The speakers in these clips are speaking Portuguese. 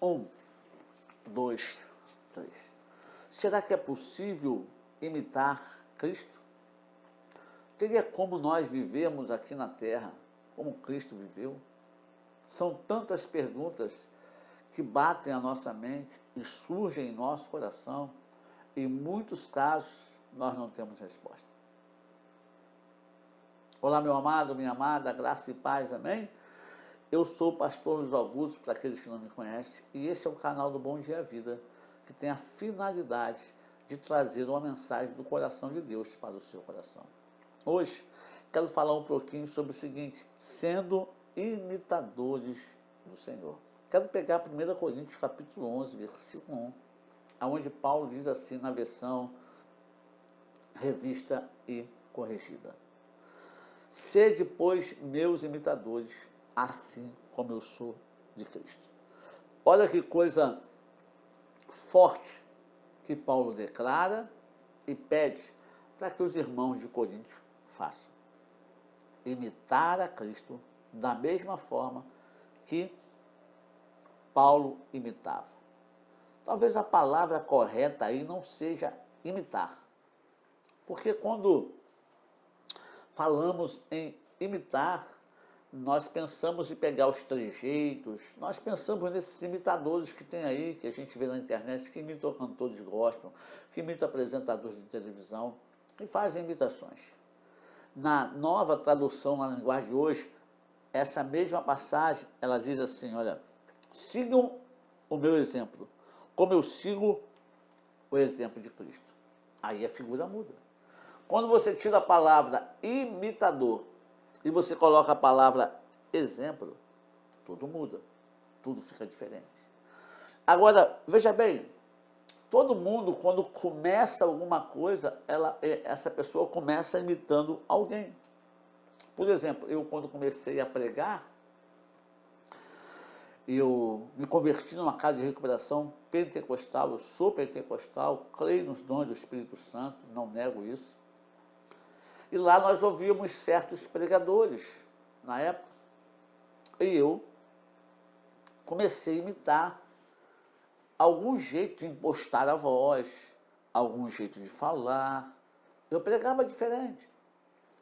Um, dois, três. Será que é possível imitar Cristo? Teria como nós vivemos aqui na Terra como Cristo viveu? São tantas perguntas que batem a nossa mente e surgem em nosso coração. Em muitos casos, nós não temos resposta. Olá, meu amado, minha amada, graça e paz, amém? Eu sou o pastor Luiz Augusto, para aqueles que não me conhecem, e esse é o canal do Bom Dia Vida, que tem a finalidade de trazer uma mensagem do coração de Deus para o seu coração. Hoje, quero falar um pouquinho sobre o seguinte: sendo imitadores do Senhor. Quero pegar 1 Coríntios capítulo 11, versículo 1, onde Paulo diz assim, na versão revista e corrigida: sede, pois, meus imitadores, assim como eu sou de Cristo. Olha que coisa forte que Paulo declara e pede para que os irmãos de Corinto façam. Imitar a Cristo da mesma forma que Paulo imitava. Talvez a palavra correta aí não seja imitar, porque quando falamos em imitar, nós pensamos em pegar os trejeitos, nós pensamos nesses imitadores que tem aí, que a gente vê na internet, que imitam cantores gospel, que imitam apresentadores de televisão e fazem imitações. Na nova tradução na linguagem de hoje, essa mesma passagem, ela diz assim, olha, sigam o meu exemplo, como eu sigo o exemplo de Cristo. Aí a figura muda. Quando você tira a palavra imitador e você coloca a palavra exemplo, tudo muda, tudo fica diferente. Agora, veja bem, todo mundo, quando começa alguma coisa, essa pessoa começa imitando alguém. Por exemplo, eu quando comecei a pregar, eu me converti numa casa de recuperação pentecostal, eu sou pentecostal, creio nos dons do Espírito Santo, não nego isso. E lá nós ouvíamos certos pregadores, na época, e eu comecei a imitar algum jeito de impostar a voz, algum jeito de falar. Eu pregava diferente.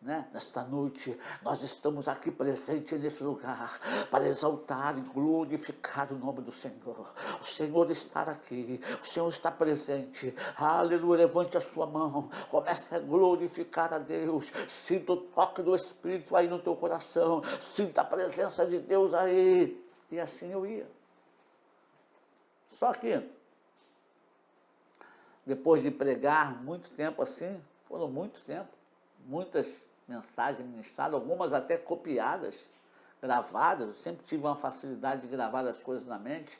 Nesta noite, nós estamos aqui presentes nesse lugar para exaltar e glorificar o nome do Senhor. O Senhor está aqui, o Senhor está presente. Aleluia, levante a sua mão, comece a glorificar a Deus. Sinta o toque do Espírito aí no teu coração, sinta a presença de Deus aí. E assim eu ia. Só que, depois de pregar muito tempo assim, foram muito tempo, muitas mensagens ministradas, algumas até copiadas, gravadas. Eu sempre tive uma facilidade de gravar as coisas na mente,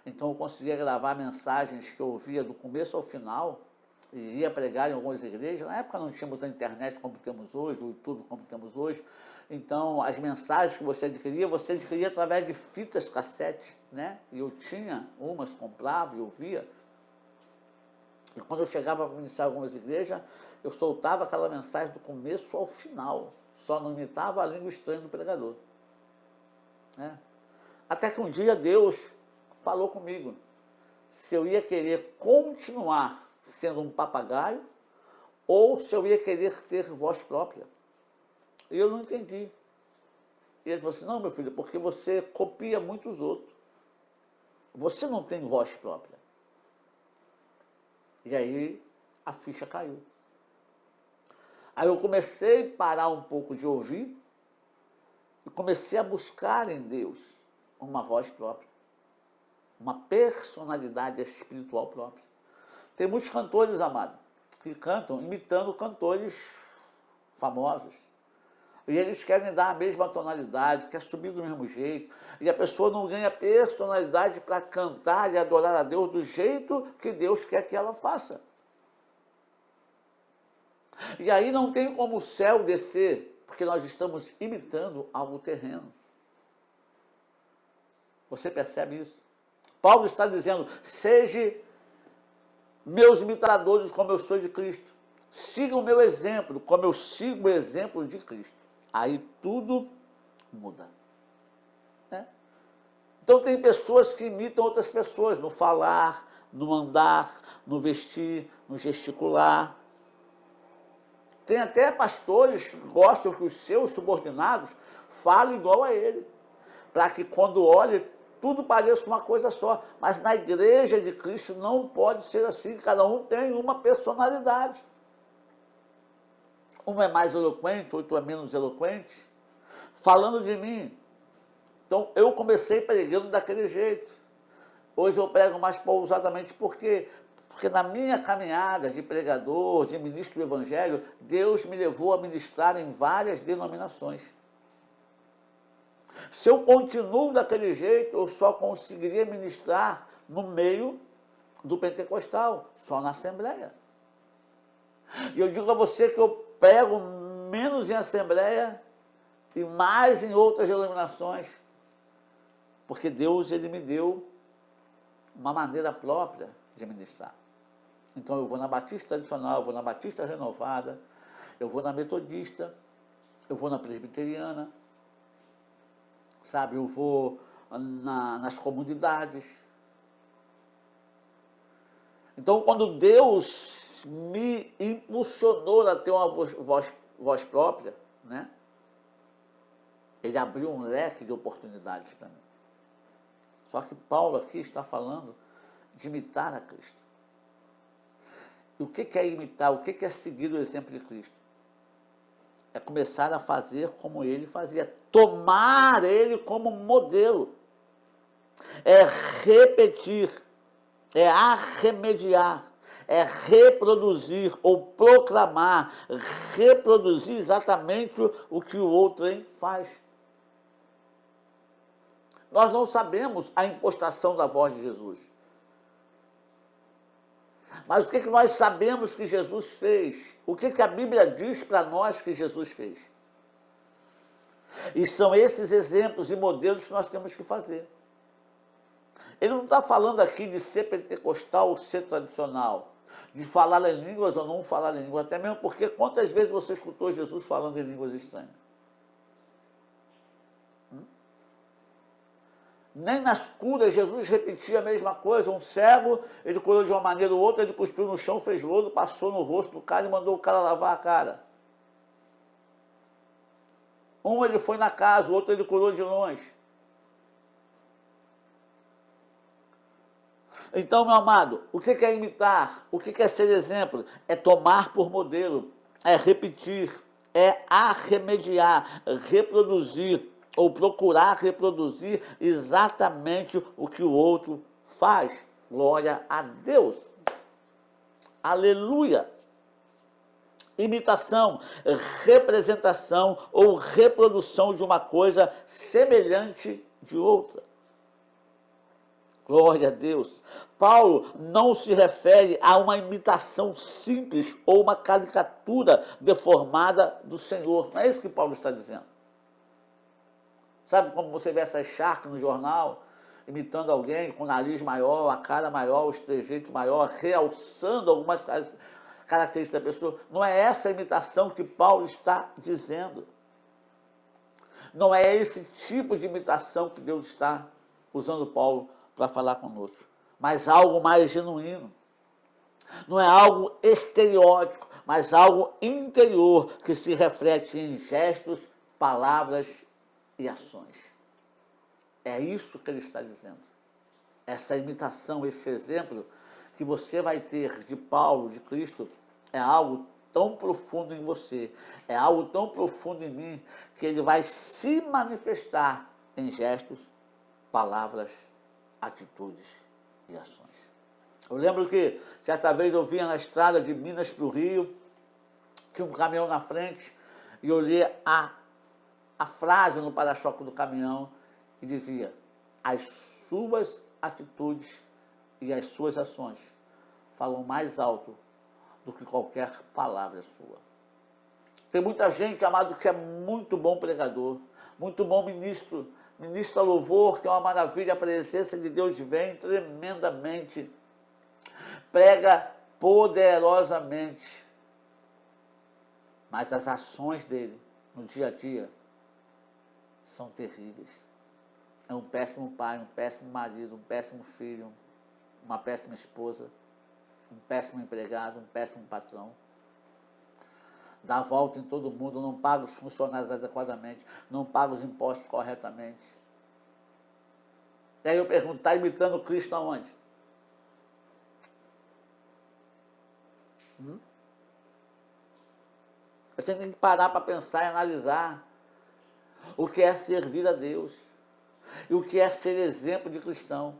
então eu conseguia gravar mensagens que eu ouvia do começo ao final e ia pregar em algumas igrejas. Na época não tínhamos a internet como temos hoje, o YouTube como temos hoje, então as mensagens que você adquiria através de fitas cassete, e eu tinha umas, comprava e ouvia. E quando eu chegava para ministrar algumas igrejas, eu soltava aquela mensagem do começo ao final. Só não imitava a língua estranha do pregador. Até que um dia Deus falou comigo se eu ia querer continuar sendo um papagaio ou se eu ia querer ter voz própria. E eu não entendi. E ele falou assim, não, meu filho, porque você copia muitos outros. Você não tem voz própria. E aí a ficha caiu. Aí eu comecei a parar um pouco de ouvir e comecei a buscar em Deus uma voz própria, uma personalidade espiritual própria. Tem muitos cantores, amados, que cantam imitando cantores famosos. E eles querem dar a mesma tonalidade, quer subir do mesmo jeito. E a pessoa não ganha personalidade para cantar e adorar a Deus do jeito que Deus quer que ela faça. E aí não tem como o céu descer, porque nós estamos imitando algo terreno. Você percebe isso? Paulo está dizendo, seja meus imitadores como eu sou de Cristo. Siga o meu exemplo, como eu sigo o exemplo de Cristo. Aí tudo muda. Então tem pessoas que imitam outras pessoas no falar, no andar, no vestir, no gesticular. Tem até pastores que gostam que os seus subordinados falem igual a ele, para que quando olhe, tudo pareça uma coisa só. Mas na igreja de Cristo não pode ser assim, cada um tem uma personalidade. Um é mais eloquente, outro é menos eloquente. Falando de mim, então eu comecei pregando daquele jeito. Hoje eu prego mais pausadamente, por quê? Porque na minha caminhada de pregador, de ministro do Evangelho, Deus me levou a ministrar em várias denominações. Se eu continuo daquele jeito, eu só conseguiria ministrar no meio do pentecostal, só na Assembleia. E eu digo a você que eu prego menos em Assembleia e mais em outras denominações, porque Deus, ele me deu uma maneira própria de ministrar. Então eu vou na Batista Tradicional, eu vou na Batista Renovada, eu vou na Metodista, eu vou na Presbiteriana, sabe, eu vou nas comunidades. Então quando Deus me impulsionou a ter uma voz própria, né, ele abriu um leque de oportunidades para mim. Só que Paulo aqui está falando de imitar a Cristo. E o que é imitar? O que é seguir o exemplo de Cristo? É começar a fazer como ele fazia, tomar ele como modelo. É repetir, é arremediar, é reproduzir ou proclamar, reproduzir exatamente o que o outro faz. Nós não sabemos a impostação da voz de Jesus. Mas o que nós sabemos que Jesus fez? O que a Bíblia diz para nós que Jesus fez? E são esses exemplos e modelos que nós temos que fazer. Ele não está falando aqui de ser pentecostal ou ser tradicional, de falar em línguas ou não falar em línguas, até mesmo porque quantas vezes você escutou Jesus falando em línguas estranhas? Nem nas curas Jesus repetia a mesma coisa. Um cego, ele curou de uma maneira ou outra, ele cuspiu no chão, fez lodo, passou no rosto do cara e mandou o cara lavar a cara. Um ele foi na casa, o outro ele curou de longe. Então, meu amado, o que é imitar? O que é ser exemplo? É tomar por modelo, é repetir, é arremediar, reproduzir, ou procurar reproduzir exatamente o que o outro faz. Glória a Deus. Aleluia. Imitação, representação ou reprodução de uma coisa semelhante de outra. Glória a Deus. Paulo não se refere a uma imitação simples ou uma caricatura deformada do Senhor. Não é isso que Paulo está dizendo. Sabe como você vê essas charcas no jornal, imitando alguém com o nariz maior, a cara maior, o trejeito maior, realçando algumas características da pessoa? Não é essa a imitação que Paulo está dizendo. Não é esse tipo de imitação que Deus está usando Paulo para falar conosco, mas algo mais genuíno. Não é algo estereótipo, mas algo interior que se reflete em gestos, palavras e ações. É isso que ele está dizendo. Essa imitação, esse exemplo que você vai ter de Paulo, de Cristo, é algo tão profundo em você, é algo tão profundo em mim, que ele vai se manifestar em gestos, palavras, atitudes e ações. Eu lembro que certa vez eu vinha na estrada de Minas para o Rio, tinha um caminhão na frente, e eu li a frase no para-choque do caminhão e dizia: as suas atitudes e as suas ações falam mais alto do que qualquer palavra sua. Tem muita gente, amado, que é muito bom pregador, muito bom ministro, ministra louvor, que é uma maravilha, a presença de Deus vem tremendamente, prega poderosamente, mas as ações dele no dia a dia são terríveis. é um péssimo pai, um péssimo marido, um péssimo filho, uma péssima esposa, um péssimo empregado, um péssimo patrão. Dá a volta em todo mundo, não paga os funcionários adequadamente, não paga os impostos corretamente. E aí eu pergunto, está imitando Cristo aonde? Você tem que parar para pensar e analisar o que é servir a Deus e o que é ser exemplo de cristão.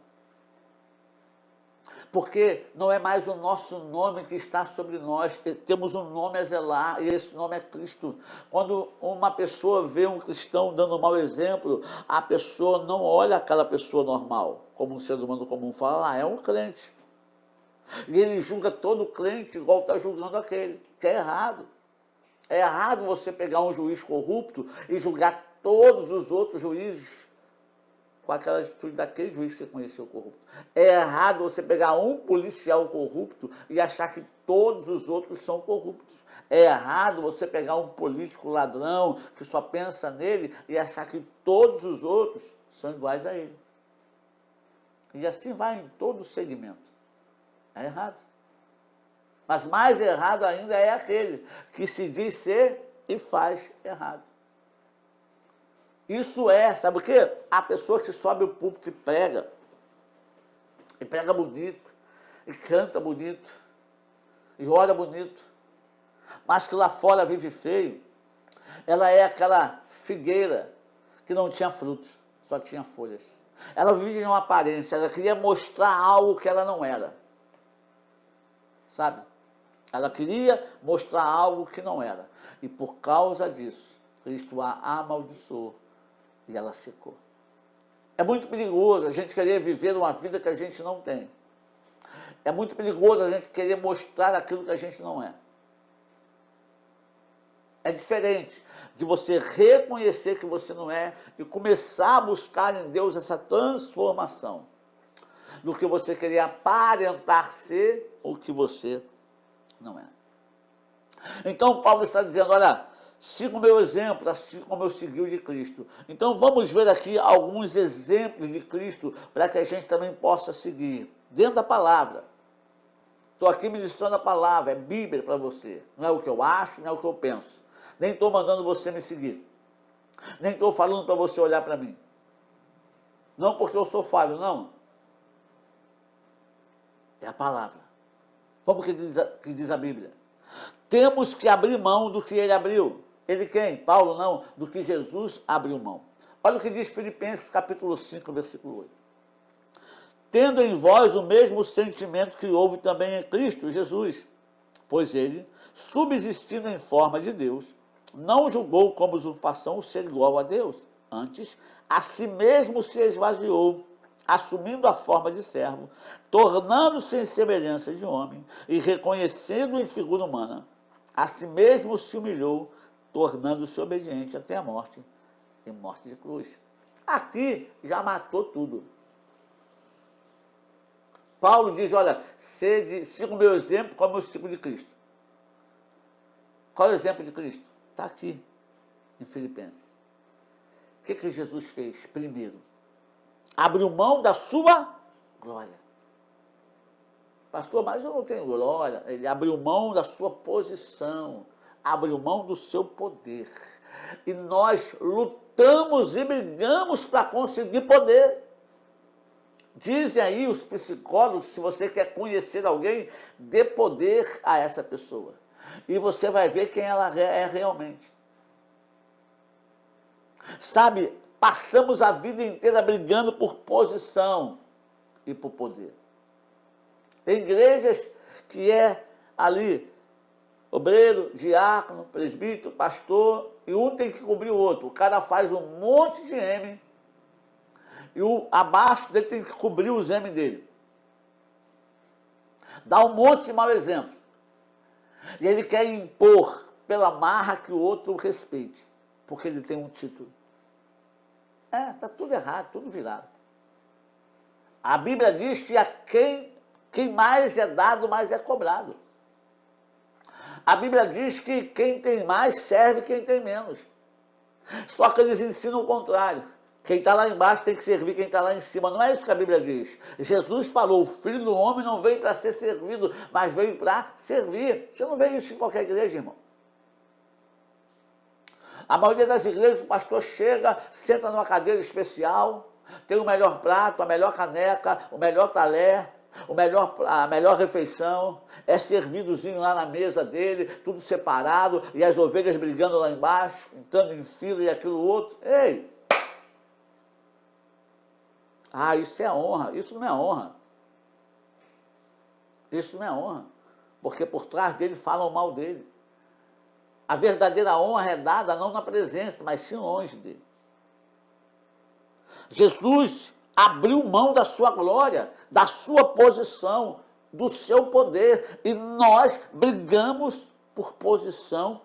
Porque não é mais o nosso nome que está sobre nós, temos um nome a zelar e esse nome é Cristo. Quando uma pessoa vê um cristão dando um mau exemplo, a pessoa não olha aquela pessoa normal, como um ser humano comum, fala, é um crente. E ele julga todo crente igual está julgando aquele, que é errado. É errado você pegar um juiz corrupto e julgar todos os outros juízes com aquela atitude daquele juiz que você conheceu corrupto. É errado você pegar um policial corrupto e achar que todos os outros são corruptos. É errado você pegar um político ladrão que só pensa nele e achar que todos os outros são iguais a ele. E assim vai em todo o segmento. É errado. Mas mais errado ainda é aquele que se diz ser e faz errado. Isso é, sabe o quê? A pessoa que sobe o púlpito e prega bonito, e canta bonito, e ora bonito, mas que lá fora vive feio, ela é aquela figueira que não tinha frutos, só tinha folhas. Ela vive em uma aparência, ela queria mostrar algo que ela não era. Sabe? Ela queria mostrar algo que não era. E por causa disso, Cristo a amaldiçoou. E ela secou. É muito perigoso a gente querer viver uma vida que a gente não tem. É muito perigoso a gente querer mostrar aquilo que a gente não é. É diferente de você reconhecer que você não é e começar a buscar em Deus essa transformação, do que você querer aparentar ser o que você não é. Então Paulo está dizendo, olha, siga o meu exemplo, assim como eu segui o de Cristo. Então vamos ver aqui alguns exemplos de Cristo para que a gente também possa seguir. Dentro da palavra. Estou aqui ministrando a palavra, é Bíblia para você. Não é o que eu acho, não é o que eu penso. Nem estou mandando você me seguir. Nem estou falando para você olhar para mim. Não porque eu sou falho, não. É a palavra. Vamos o que diz a Bíblia. Temos que abrir mão do que ele abriu. Ele quem? Paulo não, do que Jesus abriu mão. Olha o que diz Filipenses capítulo 5, versículo 8. Tendo em vós o mesmo sentimento que houve também em Cristo Jesus, pois ele, subsistindo em forma de Deus, não julgou como usurpação o ser igual a Deus. Antes, a si mesmo se esvaziou, assumindo a forma de servo, tornando-se em semelhança de homem e reconhecendo em figura humana, a si mesmo se humilhou, tornando-se obediente até a morte, e morte de cruz. Aqui já matou tudo. Paulo diz, olha, siga o meu exemplo como eu sigo de Cristo. Qual é o exemplo de Cristo? Está aqui, em Filipenses. O que Jesus fez? Primeiro, abriu mão da sua glória. Pastor, mas eu não tenho glória. Ele abriu mão da sua posição, abriu mão do seu poder. E nós lutamos e brigamos para conseguir poder. Dizem aí os psicólogos, se você quer conhecer alguém, dê poder a essa pessoa. E você vai ver quem ela é realmente. Sabe, passamos a vida inteira brigando por posição e por poder. Tem igrejas que é ali, obreiro, diácono, presbítero, pastor, e um tem que cobrir o outro. O cara faz um monte de M, e o abaixo dele tem que cobrir os M dele. Dá um monte de mau exemplo. E ele quer impor pela marra que o outro respeite, porque ele tem um título. Está tudo errado, tudo virado. A Bíblia diz que a quem mais é dado, mais é cobrado. A Bíblia diz que quem tem mais serve quem tem menos. Só que eles ensinam o contrário. Quem está lá embaixo tem que servir quem está lá em cima. Não é isso que a Bíblia diz. Jesus falou, o Filho do Homem não veio para ser servido, mas veio para servir. Você não vê isso em qualquer igreja, irmão. A maioria das igrejas, o pastor chega, senta numa cadeira especial, tem o melhor prato, a melhor caneca, o melhor talher, a melhor refeição, é servidozinho lá na mesa dele, tudo separado, e as ovelhas brigando lá embaixo, entrando em fila e aquilo outro. Ei! Ah, isso é honra. Isso não é honra. Isso não é honra. Porque por trás dele falam mal dele. A verdadeira honra é dada não na presença, mas sim longe dele. Jesus abriu mão da sua glória, da sua posição, do seu poder. E nós brigamos por posição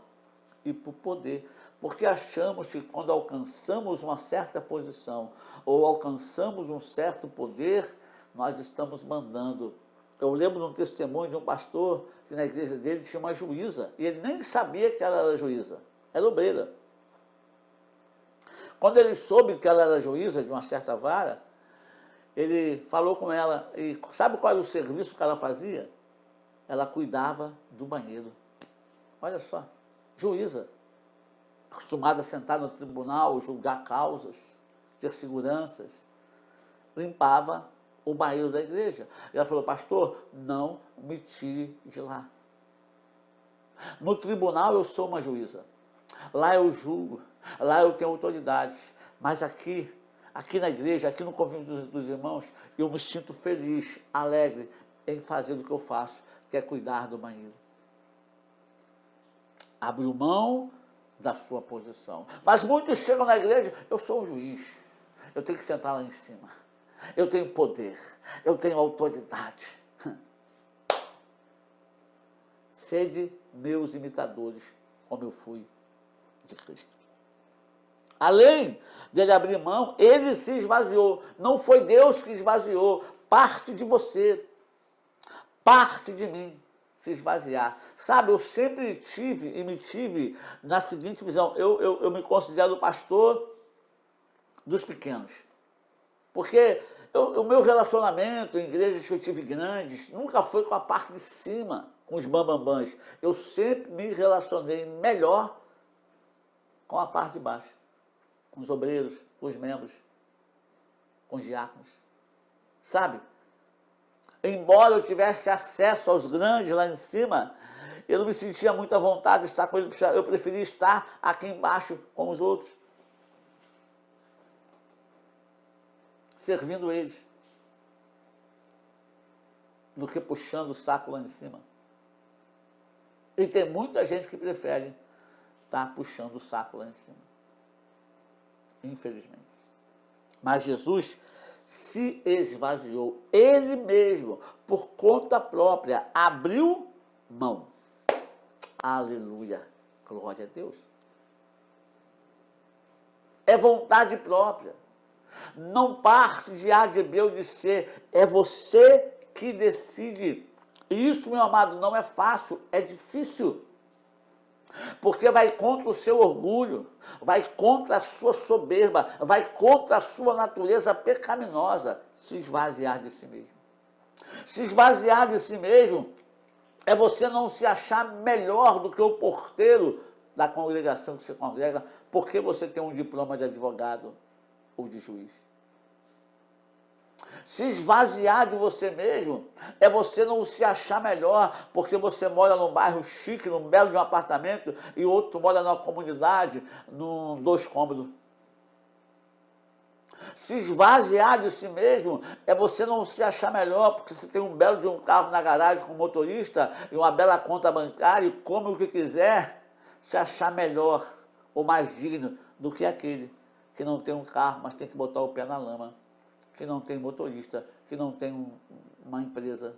e por poder. Porque achamos que quando alcançamos uma certa posição ou alcançamos um certo poder, nós estamos mandando. Eu lembro de um testemunho de um pastor que na igreja dele tinha uma juíza, e ele nem sabia que ela era juíza, era obreira. Quando ele soube que ela era juíza de uma certa vara, ele falou com ela, e sabe qual era o serviço que ela fazia? Ela cuidava do banheiro. Olha só, juíza. Acostumada a sentar no tribunal, julgar causas, ter seguranças, limpava o banheiro da igreja. E ela falou, pastor, não me tire de lá. No tribunal eu sou uma juíza. Lá eu julgo, lá eu tenho autoridade. Mas aqui na igreja, aqui no convívio dos irmãos, eu me sinto feliz, alegre em fazer o que eu faço, que é cuidar do banheiro. Abriu mão da sua posição. Mas muitos chegam na igreja, eu sou o juiz, eu tenho que sentar lá em cima, eu tenho poder, eu tenho autoridade. Sede meus imitadores, como eu fui de Cristo. Além dele abrir mão, ele se esvaziou. Não foi Deus que esvaziou, parte de você, parte de mim se esvaziar. Sabe, eu sempre tive na seguinte visão, eu me considero pastor dos pequenos. Porque o meu relacionamento em igrejas que eu tive grandes, nunca foi com a parte de cima, com os bambambãs. Eu sempre me relacionei melhor com a parte de baixo, com os obreiros, com os membros, com os diáconos. Sabe? Embora eu tivesse acesso aos grandes lá em cima, eu não me sentia muito à vontade de estar com eles, eu preferia estar aqui embaixo com os outros, servindo eles, do que puxando o saco lá em cima. E tem muita gente que prefere estar puxando o saco lá em cima, infelizmente. Mas Jesus se esvaziou, ele mesmo, por conta própria, abriu mão. Aleluia, glória a Deus. É vontade própria, não parte de A, de B ou de C, é você que decide. E isso, meu amado, não é fácil, é difícil. Porque vai contra o seu orgulho, vai contra a sua soberba, vai contra a sua natureza pecaminosa, se esvaziar de si mesmo. Se esvaziar de si mesmo é você não se achar melhor do que o porteiro da congregação que você congrega, porque você tem um diploma de advogado ou de juiz. Se esvaziar de você mesmo é você não se achar melhor porque você mora num bairro chique, num belo de um apartamento, e outro mora numa comunidade, num 2 cômodos. Se esvaziar de si mesmo é você não se achar melhor porque você tem um belo de um carro na garagem com motorista e uma bela conta bancária e come o que quiser, se achar melhor ou mais digno do que aquele que não tem um carro, mas tem que botar o pé na lama, que não tem motorista, que não tem uma empresa,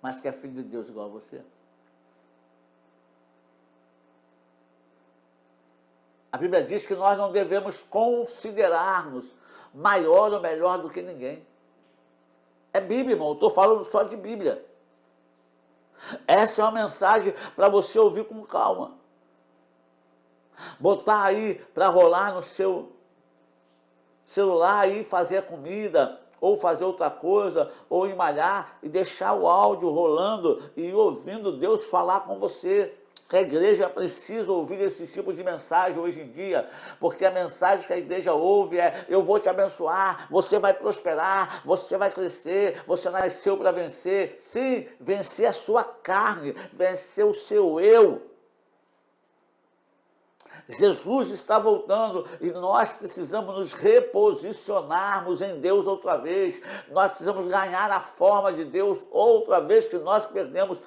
mas que é filho de Deus igual a você. A Bíblia diz que nós não devemos considerar-nos maior ou melhor do que ninguém. É Bíblia, irmão, eu estou falando só de Bíblia. Essa é uma mensagem para você ouvir com calma. Botar aí para rolar no seu celular e fazer a comida, ou fazer outra coisa, ou ir malhar e deixar o áudio rolando e ir ouvindo Deus falar com você. A igreja precisa ouvir esse tipo de mensagem hoje em dia, porque a mensagem que a igreja ouve é: eu vou te abençoar, você vai prosperar, você vai crescer, você nasceu para vencer. Sim, vencer a sua carne, vencer o seu eu. Jesus está voltando e nós precisamos nos reposicionarmos em Deus outra vez. Nós precisamos ganhar a forma de Deus outra vez que nós perdemos.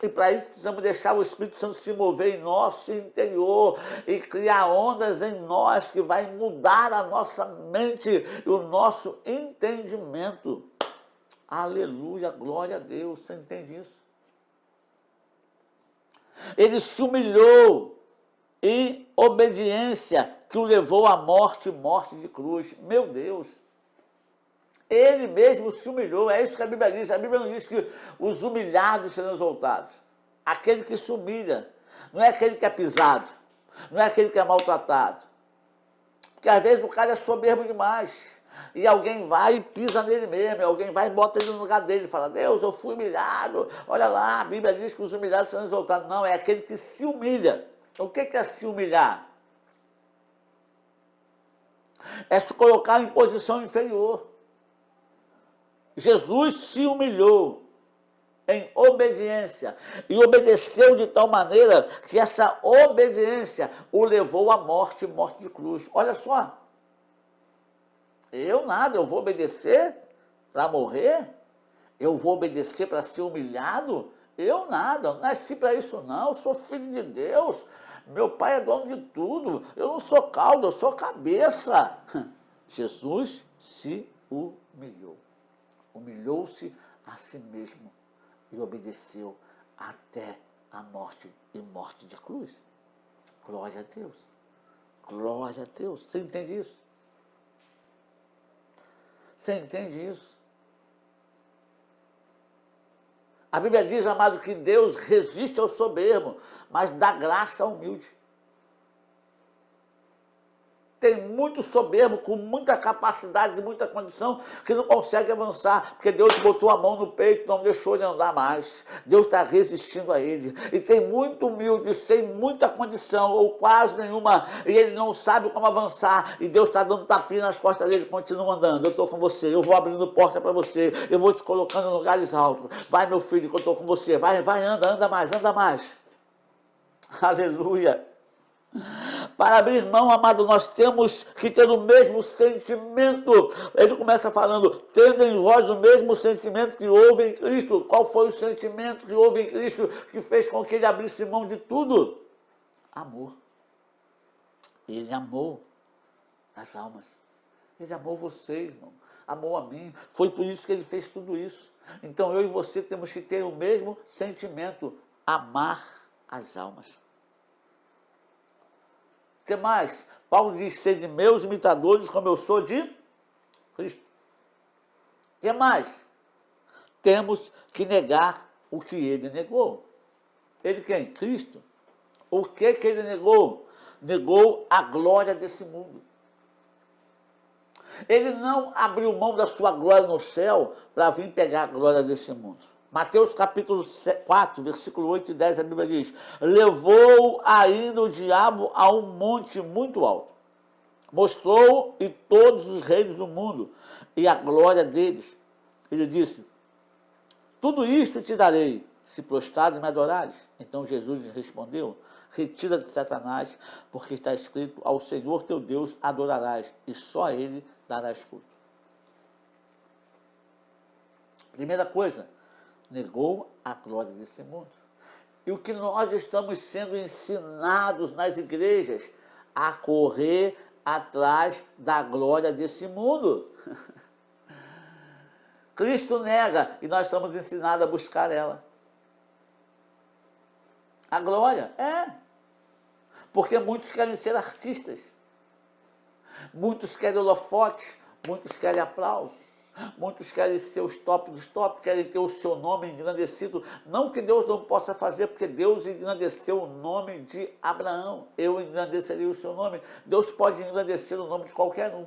E para isso precisamos deixar o Espírito Santo se mover em nosso interior e criar ondas em nós que vai mudar a nossa mente e o nosso entendimento. Aleluia, glória a Deus. Você entende isso? Ele se humilhou em obediência que o levou à morte, morte de cruz. Meu Deus! Ele mesmo se humilhou, é isso que a Bíblia diz. A Bíblia não diz que os humilhados serão exaltados. Aquele que se humilha, não é aquele que é pisado, não é aquele que é maltratado. Porque às vezes o cara é soberbo demais, e alguém vai e pisa nele mesmo, e alguém vai e bota ele no lugar dele, e fala: Deus, eu fui humilhado, olha lá, a Bíblia diz que os humilhados serão exaltados. Não, é aquele que se humilha. O que é se humilhar? É se colocar em posição inferior. Jesus se humilhou em obediência e obedeceu de tal maneira que essa obediência o levou à morte, morte de cruz. Olha só, eu nada, eu vou obedecer para morrer? Eu vou obedecer para ser humilhado? Eu nada, eu não nasci para isso não, eu sou filho de Deus, meu pai é dono de tudo, eu não sou cauda, eu sou cabeça. Jesus se humilhou. Humilhou-se a si mesmo e obedeceu até a morte e morte de cruz. Glória a Deus. Glória a Deus. Você entende isso? Você entende isso? A Bíblia diz, amado, que Deus resiste ao soberbo, mas dá graça ao humilde. Tem muito soberbo, com muita capacidade, muita condição, que não consegue avançar, porque Deus botou a mão no peito, não deixou ele andar mais. Deus está resistindo a ele. E tem muito humilde, sem muita condição, ou quase nenhuma, e ele não sabe como avançar, e Deus está dando tapinha nas costas dele, continua andando. Eu estou com você, eu vou abrindo porta para você, eu vou te colocando em lugares altos. Vai, meu filho, que eu estou com você. Vai, anda mais, anda mais. Aleluia. Para abrir mão, amado, nós temos que ter o mesmo sentimento. Ele começa falando: tendo em vós o mesmo sentimento que houve em Cristo. Qual foi o sentimento que houve em Cristo que fez com que ele abrisse mão de tudo? Amor. Ele amou as almas. Ele amou você, irmão. Amou a mim. Foi por isso que ele fez tudo isso. Então eu e você temos que ter o mesmo sentimento: amar as almas. O que mais? Paulo diz: sede meus imitadores, como eu sou de Cristo. O que mais? Temos que negar o que ele negou. Ele quem? Cristo. O que ele negou? Negou a glória desse mundo. Ele não abriu mão da sua glória no céu para vir pegar a glória desse mundo. Mateus capítulo 4, versículo 8 e 10, a Bíblia diz: levou ainda o diabo a um monte muito alto, mostrou e todos os reinos do mundo e a glória deles. Ele disse: tudo isto te darei, se prostrado me adorares. Então Jesus lhe respondeu: retira-te, Satanás, porque está escrito: ao Senhor teu Deus adorarás, e só a ele darás culto. Primeira coisa, negou a glória desse mundo. E o que nós estamos sendo ensinados nas igrejas? A correr atrás da glória desse mundo. Cristo nega e nós somos ensinados a buscar ela. A glória, porque muitos querem ser artistas, muitos querem holofotes, muitos querem aplausos, muitos querem ser os top dos top, querem ter o seu nome engrandecido. Não que Deus não possa fazer, porque Deus engrandeceu o nome de Abraão. Eu engrandeceria o seu nome. Deus pode engrandecer o nome de qualquer um.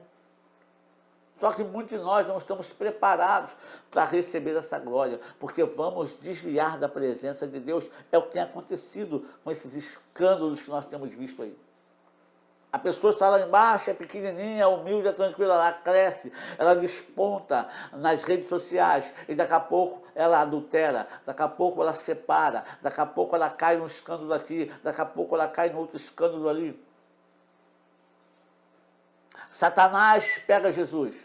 Só que muitos de nós não estamos preparados para receber essa glória, porque vamos desviar da presença de Deus. É o que tem acontecido com esses escândalos que nós temos visto aí. A pessoa está lá embaixo, é pequenininha, é humilde, é tranquila, ela cresce, ela desponta nas redes sociais e daqui a pouco ela adultera, daqui a pouco ela separa, daqui a pouco ela cai num escândalo aqui, daqui a pouco ela cai no outro escândalo ali. Satanás pega Jesus.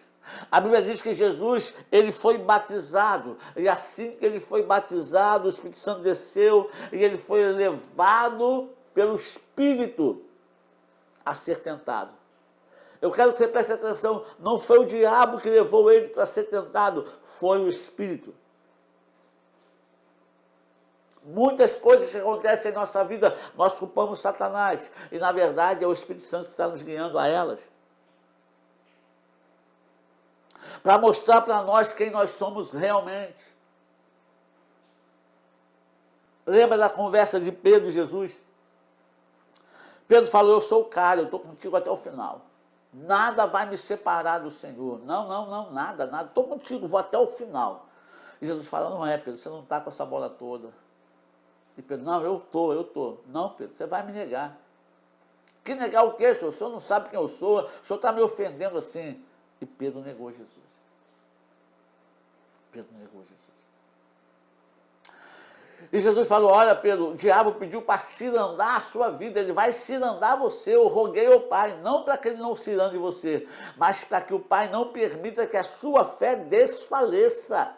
A Bíblia diz que Jesus, ele foi batizado, e assim que ele foi batizado, o Espírito Santo desceu, e ele foi levado pelo Espírito a ser tentado. Eu quero que você preste atenção, não foi o diabo que levou ele para ser tentado, foi o Espírito. Muitas coisas que acontecem em nossa vida, nós culpamos Satanás, e na verdade é o Espírito Santo que está nos guiando a elas. Para mostrar para nós quem nós somos realmente. Lembra da conversa de Pedro e Jesus? Pedro falou, eu sou o cara, eu estou contigo até o final. Nada vai me separar do Senhor. Não, nada. Estou contigo, vou até o final. E Jesus fala, não é, Pedro, você não está com essa bola toda. E Pedro, não, eu estou. Não, Pedro, você vai me negar. Que negar o quê, senhor? O senhor não sabe quem eu sou, o senhor está me ofendendo assim. E Pedro negou Jesus. Pedro negou Jesus. E Jesus falou, olha Pedro, o diabo pediu para cirandar a sua vida, ele vai cirandar você, eu roguei ao Pai, não para que ele não cirande você, mas para que o Pai não permita que a sua fé desfaleça.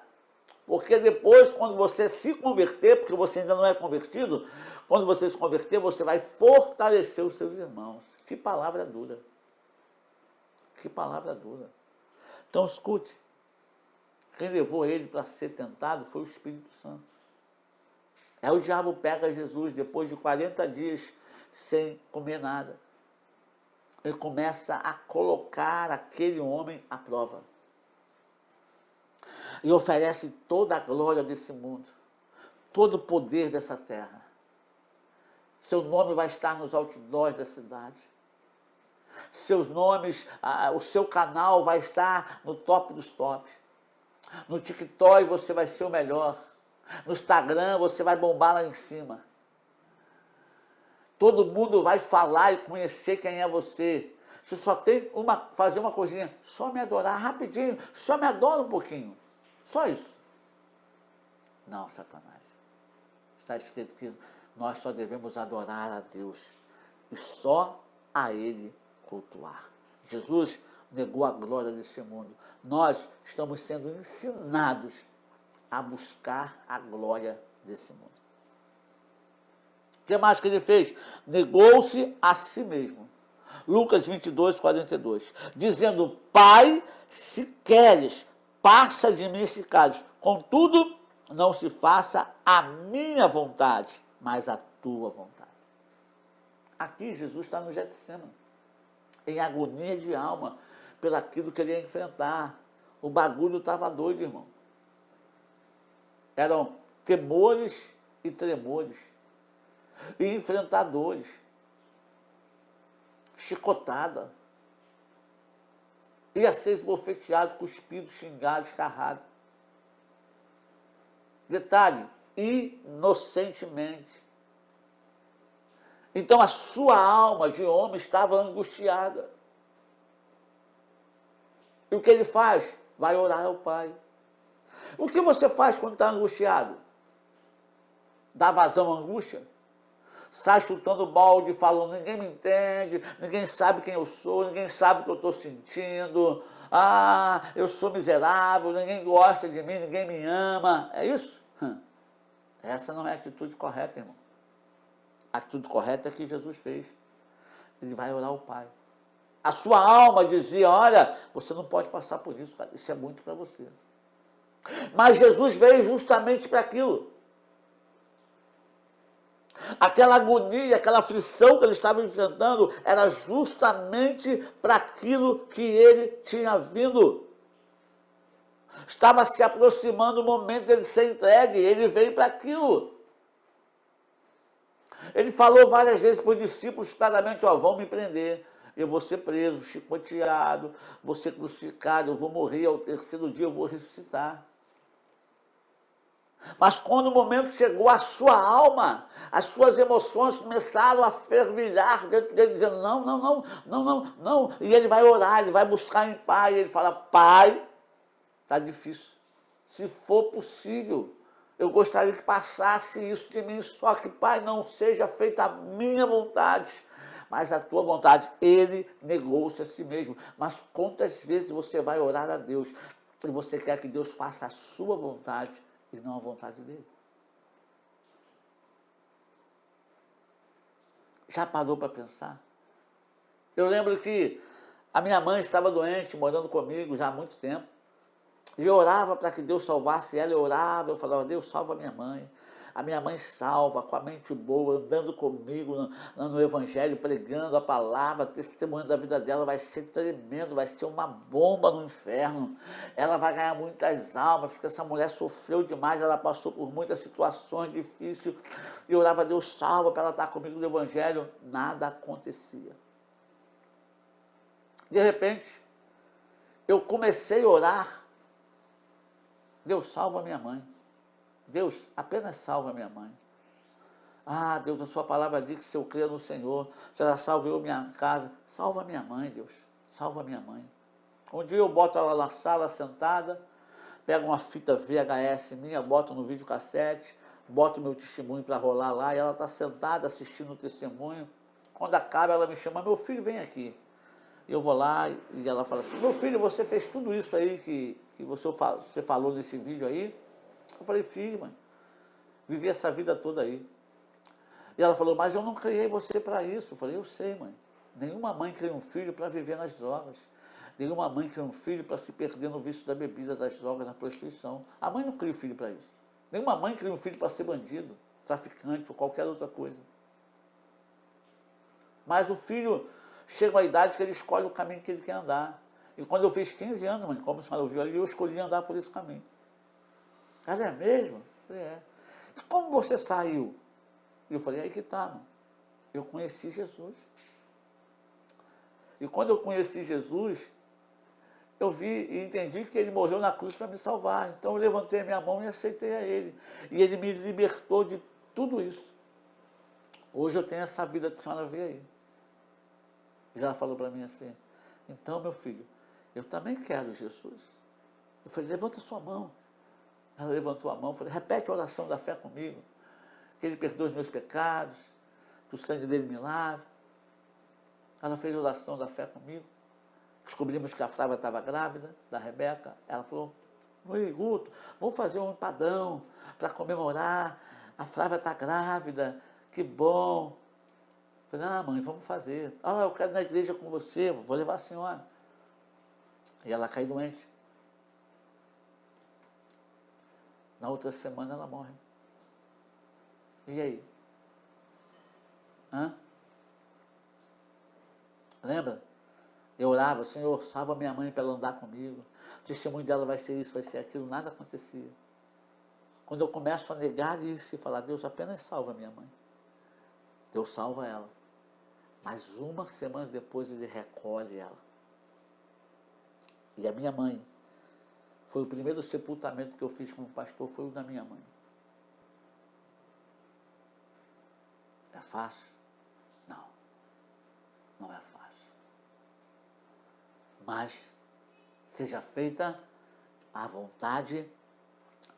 Porque depois, quando você se converter, porque você ainda não é convertido, quando você se converter, você vai fortalecer os seus irmãos. Que palavra dura. Que palavra dura. Então escute, quem levou ele para ser tentado foi o Espírito Santo. Aí o diabo pega Jesus, depois de 40 dias sem comer nada. Ele começa a colocar aquele homem à prova. E oferece toda a glória desse mundo, todo o poder dessa terra. Seu nome vai estar nos outdoors da cidade. Seus nomes, o seu canal vai estar no top dos tops. No TikTok você vai ser o melhor. No Instagram você vai bombar lá em cima. Todo mundo vai falar e conhecer quem é você. Você só tem fazer uma coisinha, só me adorar rapidinho, só me adora um pouquinho. Só isso. Não, Satanás. Está escrito que nós só devemos adorar a Deus e só a Ele cultuar. Jesus negou a glória desse mundo. Nós estamos sendo ensinados a buscar a glória desse mundo. O que mais que ele fez? Negou-se a si mesmo. Lucas 22, 42. Dizendo, Pai, se queres, passa de mim esse cálice. Contudo, não se faça a minha vontade, mas a tua vontade. Aqui Jesus está no Getsemane, em agonia de alma, pelaquilo que ele ia enfrentar. O bagulho estava doido, irmão. Eram temores e tremores, e enfrentadores, chicotada, ia ser esbofeteado, cuspido, xingado, escarrado. Detalhe, inocentemente. Então a sua alma de homem estava angustiada. E o que ele faz? Vai orar ao Pai. O que você faz quando está angustiado? Dá vazão à angústia? Sai chutando balde, falando, ninguém me entende, ninguém sabe quem eu sou, ninguém sabe o que eu estou sentindo, eu sou miserável, ninguém gosta de mim, ninguém me ama. É isso? Essa não é a atitude correta, irmão. A atitude correta é que Jesus fez. Ele vai orar ao Pai. A sua alma dizia, olha, você não pode passar por isso, cara, isso é muito para você. Mas Jesus veio justamente para aquilo. Aquela agonia, aquela aflição que ele estava enfrentando era justamente para aquilo que ele tinha vindo. Estava se aproximando o momento dele ser entregue, ele veio para aquilo. Ele falou várias vezes para os discípulos claramente, vão me prender, eu vou ser preso, chicoteado, vou ser crucificado, eu vou morrer, ao terceiro dia eu vou ressuscitar. Mas quando o momento chegou, a sua alma, as suas emoções começaram a fervilhar dentro dele, dizendo, não, não, não, não, não, não. E ele vai orar, ele vai buscar em Pai, e ele fala, Pai, está difícil. Se for possível, eu gostaria que passasse isso de mim, só que, Pai, não seja feita a minha vontade, mas a tua vontade. Ele negou-se a si mesmo. Mas quantas vezes você vai orar a Deus e você quer que Deus faça a sua vontade e não a vontade dele? Já parou para pensar? Eu lembro que a minha mãe estava doente, morando comigo já há muito tempo. E eu orava para que Deus salvasse ela, eu orava, eu falava, Deus salva a minha mãe. A minha mãe salva, com a mente boa, andando comigo no Evangelho, pregando a palavra, testemunho da vida dela, vai ser tremendo, vai ser uma bomba no inferno. Ela vai ganhar muitas almas, porque essa mulher sofreu demais, ela passou por muitas situações difíceis. E eu orava, Deus salva para ela estar comigo no Evangelho. Nada acontecia. De repente, eu comecei a orar, Deus salva a minha mãe. Deus, apenas salva a minha mãe. Ah, Deus, a sua palavra diz que se eu crer no Senhor, será salvo eu, minha casa. Salva a minha mãe, Deus. Salva a minha mãe. Um dia eu boto ela na sala sentada, pego uma fita VHS minha, boto no videocassete, boto meu testemunho para rolar lá, e ela está sentada assistindo o testemunho. Quando acaba, ela me chama, meu filho, vem aqui. Eu vou lá e ela fala assim, meu filho, você fez tudo isso aí que você falou nesse vídeo aí? Eu falei, fiz, mãe. Vivi essa vida toda aí. E ela falou, mas eu não criei você para isso. Eu falei, eu sei, mãe. Nenhuma mãe cria um filho para viver nas drogas. Nenhuma mãe cria um filho para se perder no vício da bebida, das drogas, na prostituição. A mãe não cria um filho para isso. Nenhuma mãe cria um filho para ser bandido, traficante ou qualquer outra coisa. Mas o filho chega à idade que ele escolhe o caminho que ele quer andar. E quando eu fiz 15 anos, mãe, como a senhora ouviu ali, eu escolhi andar por esse caminho. Ela é mesmo? Eu falei, é. E como você saiu? E eu falei, aí que tá, mano. Eu conheci Jesus. E quando eu conheci Jesus, eu vi e entendi que ele morreu na cruz para me salvar. Então eu levantei a minha mão e aceitei a ele. E ele me libertou de tudo isso. Hoje eu tenho essa vida que a senhora vê aí. E ela falou para mim assim, então, meu filho, eu também quero Jesus. Eu falei, levanta a sua mão. Ela levantou a mão, eu falei, repete a oração da fé comigo. Que ele perdoe os meus pecados, que o sangue dele me lave. Ela fez a oração da fé comigo. Descobrimos que a Flávia estava grávida, da Rebeca. Ela falou, oi, Guto, vamos fazer um empadão para comemorar. A Flávia está grávida, que bom. Eu falei, ah, mãe, vamos fazer. Ah, eu quero ir na igreja com você, vou levar a senhora. E ela cai doente. Na outra semana ela morre. E aí? Hã? Lembra? Eu orava, Senhor, salva minha mãe para ela andar comigo. O testemunho dela vai ser isso, vai ser aquilo. Nada acontecia. Quando eu começo a negar isso e falar, Deus apenas salva minha mãe. Deus salva ela. Mas uma semana depois ele recolhe ela. E a minha mãe, foi o primeiro sepultamento que eu fiz como pastor, foi o da minha mãe. É fácil? Não. Não é fácil. Mas seja feita a vontade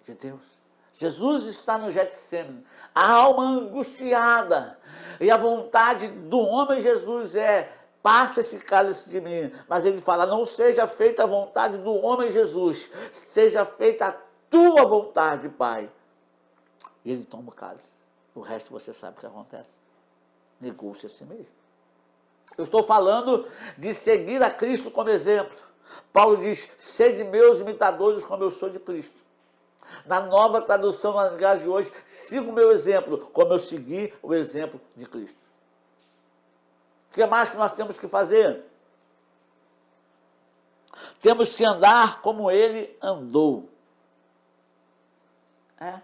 de Deus. Jesus está no Getsêmani, a alma angustiada, e a vontade do homem Jesus é, passa esse cálice de mim, mas ele fala, não seja feita a vontade do homem Jesus, seja feita a tua vontade, Pai. E ele toma o cálice, o resto você sabe o que acontece, negou-se a si mesmo. Eu estou falando de seguir a Cristo como exemplo. Paulo diz, sede meus imitadores como eu sou de Cristo. Na nova tradução na linguagem de hoje, siga o meu exemplo, como eu segui o exemplo de Cristo. O que mais que nós temos que fazer? Temos que andar como ele andou. É.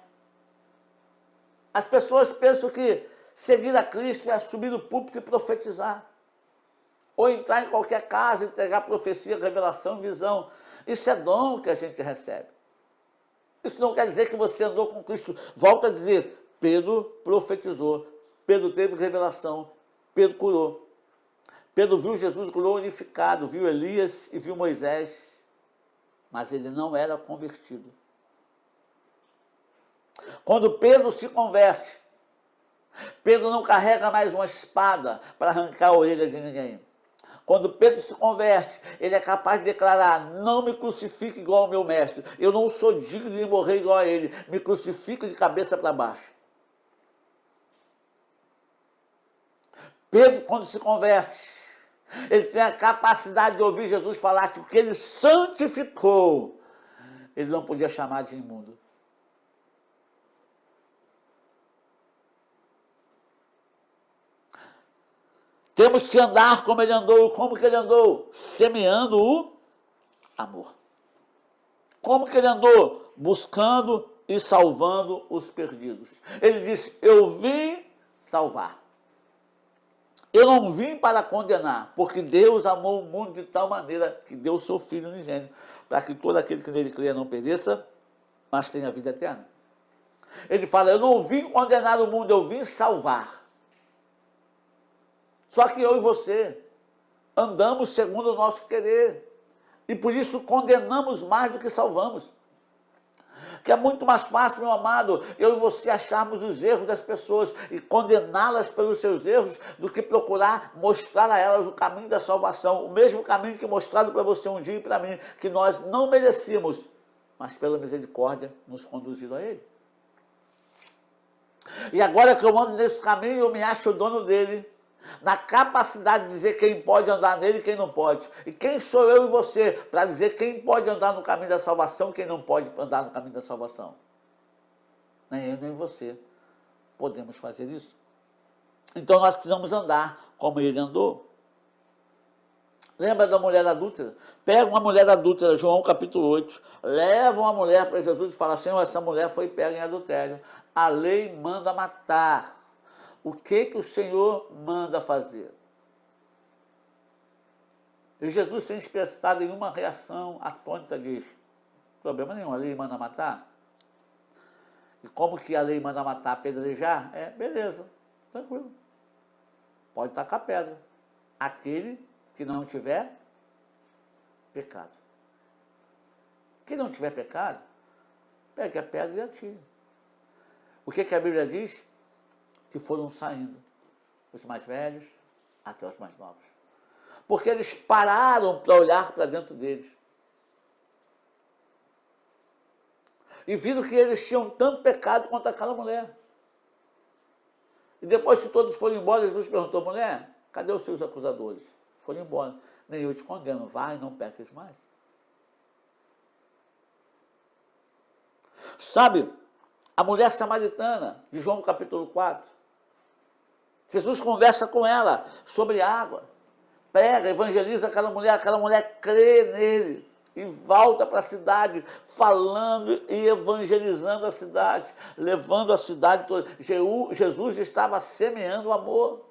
As pessoas pensam que seguir a Cristo é subir no púlpito e profetizar. ou entrar em qualquer casa, entregar profecia, revelação, visão. Isso é dom que a gente recebe. Isso não quer dizer que você andou com Cristo. Volto a dizer, Pedro profetizou, Pedro teve revelação, Pedro curou. Pedro viu Jesus glorificado, viu Elias e viu Moisés, mas ele não era convertido. Quando Pedro se converte, Pedro não carrega mais uma espada para arrancar a orelha de ninguém. Quando Pedro se converte, ele é capaz de declarar: não me crucifique igual ao meu mestre, eu não sou digno de morrer igual a ele, me crucifique de cabeça para baixo. Pedro, quando se converte, ele tem a capacidade de ouvir Jesus falar que o que ele santificou, ele não podia chamar de imundo. Temos que andar como ele andou. Como que ele andou? Semeando o amor. Como que ele andou? Buscando e salvando os perdidos. Ele disse: eu vim salvar. Eu não vim para condenar, porque Deus amou o mundo de tal maneira que deu o seu Filho unigênito, para que todo aquele que nele creia não pereça, mas tenha vida eterna. Ele fala: eu não vim condenar o mundo, eu vim salvar. Só que eu e você andamos segundo o nosso querer. E por isso condenamos mais do que salvamos. Que é muito mais fácil, meu amado, eu e você acharmos os erros das pessoas e condená-las pelos seus erros, do que procurar mostrar a elas o caminho da salvação. O mesmo caminho que mostrado para você um dia e para mim, que nós não merecíamos, mas pela misericórdia nos conduziram a ele. E agora que eu ando nesse caminho, eu me acho o dono dele, na capacidade de dizer quem pode andar nele e quem não pode. E quem sou eu e você para dizer quem pode andar no caminho da salvação e quem não pode andar no caminho da salvação? Nem eu nem você podemos fazer isso. Então nós precisamos andar como ele andou. Lembra da mulher adúltera? Pega uma mulher adúltera, João capítulo 8, leva uma mulher para Jesus e fala: Senhor, essa mulher foi pega em adultério. A lei manda matar. O que o Senhor manda fazer? E Jesus, sem expressar nenhuma reação atônita, diz: problema nenhum, a lei manda matar. E como que a lei manda matar? Apedrejar? Beleza, tranquilo. Pode tacar pedra. Aquele que não tiver pecado. Quem não tiver pecado, pegue a pedra e atire. O que a Bíblia diz? Que foram saindo os mais velhos até os mais novos. Porque eles pararam para olhar para dentro deles. E viram que eles tinham tanto pecado quanto aquela mulher. E depois que todos foram embora, Jesus perguntou: mulher, cadê os seus acusadores? Foram embora. Nem eu te condeno, vai e não peques mais. Sabe, a mulher samaritana, de João capítulo 4, Jesus conversa com ela sobre água, prega, evangeliza aquela mulher crê nele e volta para a cidade, falando e evangelizando a cidade, levando a cidade toda. Jesus estava semeando amor.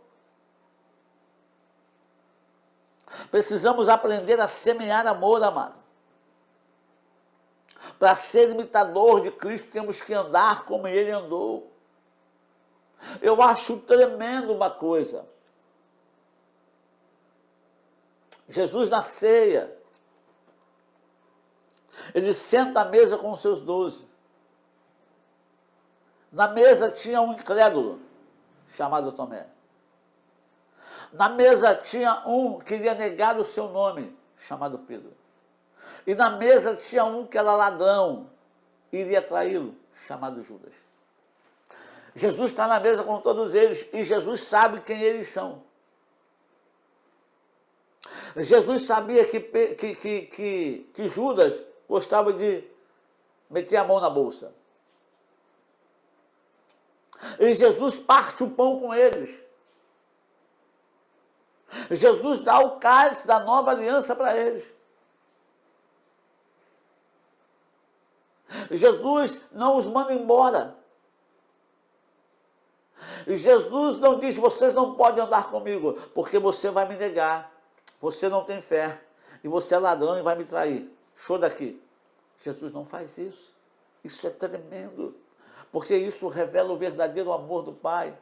Precisamos aprender a semear amor, amado. Para ser imitador de Cristo, temos que andar como ele andou. Eu acho tremendo uma coisa. Jesus na ceia, ele senta à mesa com os seus 12. Na mesa tinha um incrédulo, chamado Tomé. Na mesa tinha um que iria negar o seu nome, chamado Pedro. E na mesa tinha um que era ladrão, iria traí-lo, chamado Judas. Jesus está na mesa com todos eles e Jesus sabe quem eles são. Jesus sabia que Judas gostava de meter a mão na bolsa. E Jesus parte o pão com eles. Jesus dá o cálice da nova aliança para eles. Jesus não os manda embora. Jesus não diz: vocês não podem andar comigo, porque você vai me negar. você não tem fé, e você é ladrão e vai me trair. Show daqui. Jesus não faz isso. Isso é tremendo, porque isso revela o verdadeiro amor do Pai.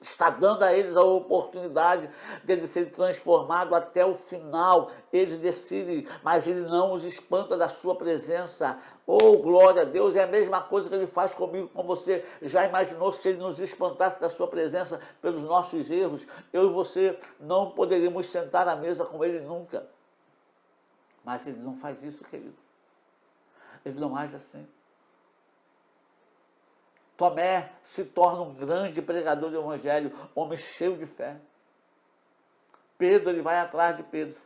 Está dando a eles a oportunidade de eles serem transformados até o final. Eles decidem, mas Ele não os espanta da sua presença. Oh, glória a Deus, é a mesma coisa que Ele faz comigo, com você. Já imaginou se Ele nos espantasse da sua presença pelos nossos erros? Eu e você não poderíamos sentar à mesa com Ele nunca. Mas Ele não faz isso, querido. Ele não age assim. Tomé se torna um grande pregador do Evangelho, homem cheio de fé. Pedro, ele vai atrás de Pedro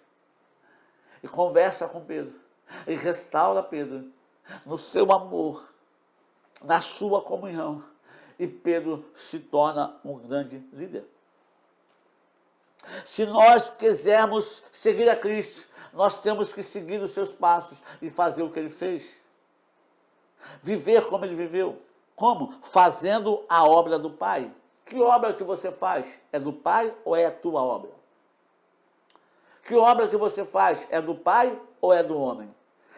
e conversa com Pedro e restaura Pedro no seu amor, na sua comunhão. E Pedro se torna um grande líder. Se nós quisermos seguir a Cristo, nós temos que seguir os seus passos e fazer o que ele fez. Viver como ele viveu. Como? Fazendo a obra do Pai. Que obra que você faz? É do Pai ou é a tua obra? Que obra que você faz? É do Pai ou é do homem?